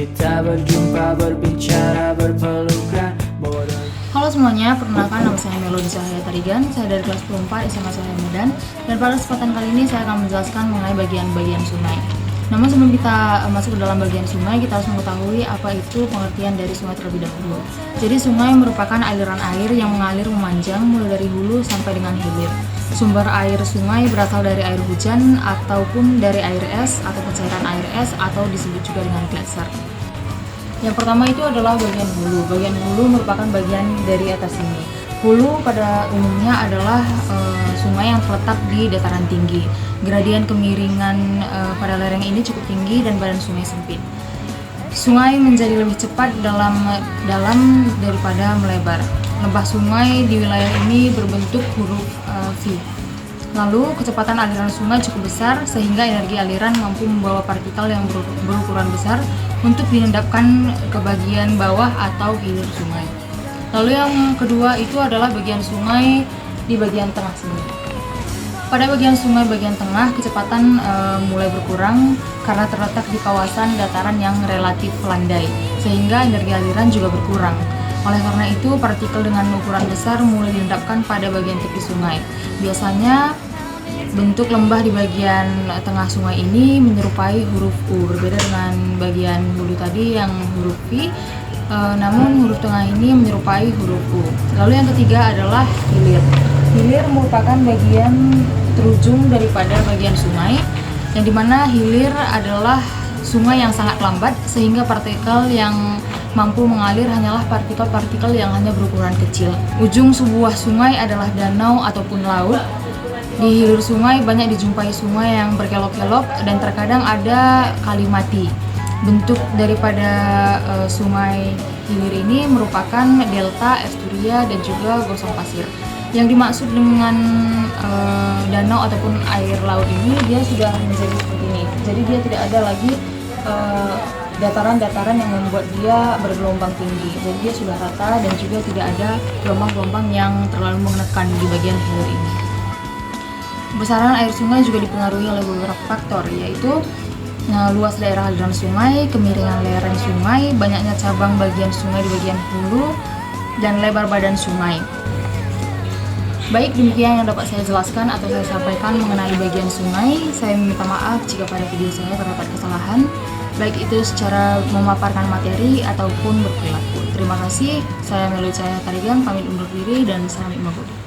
Kita berjumpa, berbicara, berpelukan. Halo semuanya, perkenalkan nama saya Melody Cahaya Tarigan. Saya dari kelas 4 SMA Cahaya Medan. Dan pada kesempatan kali ini saya akan menjelaskan mengenai bagian-bagian sungai. Namun sebelum kita masuk ke dalam bagian sungai, kita harus mengetahui apa itu pengertian dari sungai terlebih dahulu. Jadi sungai merupakan aliran air yang mengalir memanjang mulai dari hulu sampai dengan hilir. Sumber air sungai berasal dari air hujan ataupun dari air es atau cairan air es atau disebut juga dengan gletser. Yang pertama itu adalah bagian hulu. Bagian hulu merupakan bagian dari atas ini. Hulu pada umumnya adalah sungai yang terletak di dataran tinggi. Gradien kemiringan pada lereng ini cukup tinggi dan badan sungai sempit. Sungai menjadi lebih cepat dalam daripada melebar. Lembah sungai di wilayah ini berbentuk huruf V. Lalu kecepatan aliran sungai cukup besar sehingga energi aliran mampu membawa partikel yang berukuran besar untuk diendapkan ke bagian bawah atau hilir sungai. Lalu yang kedua itu adalah bagian sungai di bagian tengah sini. Pada bagian sungai bagian tengah kecepatan mulai berkurang karena terletak di kawasan dataran yang relatif landai sehingga energi aliran juga berkurang. Oleh karena itu, partikel dengan ukuran besar mulai diendapkan pada bagian tepi sungai. Biasanya, bentuk lembah di bagian tengah sungai ini menyerupai huruf U, berbeda dengan bagian hulu tadi yang huruf V, namun huruf tengah ini menyerupai huruf U. Lalu yang ketiga adalah hilir. Hilir merupakan bagian terujung daripada bagian sungai, yang dimana hilir adalah sungai yang sangat lambat sehingga partikel yang mampu mengalir hanyalah partikel-partikel yang hanya berukuran kecil. Ujung sebuah sungai adalah danau ataupun laut. Di hilir sungai banyak dijumpai sungai yang berkelok-kelok dan terkadang ada kali mati. Bentuk daripada sungai hilir ini merupakan delta, esturia, dan juga gosong pasir. Yang dimaksud dengan danau ataupun air laut ini dia sudah menjadi seperti ini. Jadi dia tidak ada lagi dataran-dataran yang membuat dia bergelombang tinggi. Jadi dia sudah rata dan juga tidak ada gelombang-gelombang yang terlalu menekan di bagian hilir ini. Besaran air sungai juga dipengaruhi oleh beberapa faktor, yaitu luas daerah aliran sungai, kemiringan lereng sungai, banyaknya cabang bagian sungai di bagian hulu, dan lebar badan sungai. Baik, demikian yang dapat saya jelaskan atau saya sampaikan mengenai bagian sungai. Saya meminta maaf jika pada video saya terdapat kesalahan, baik itu secara memaparkan materi ataupun berperilaku. Terima kasih, saya Melody Cahaya Tarigan, pamit undur diri dan salam Imam Budi.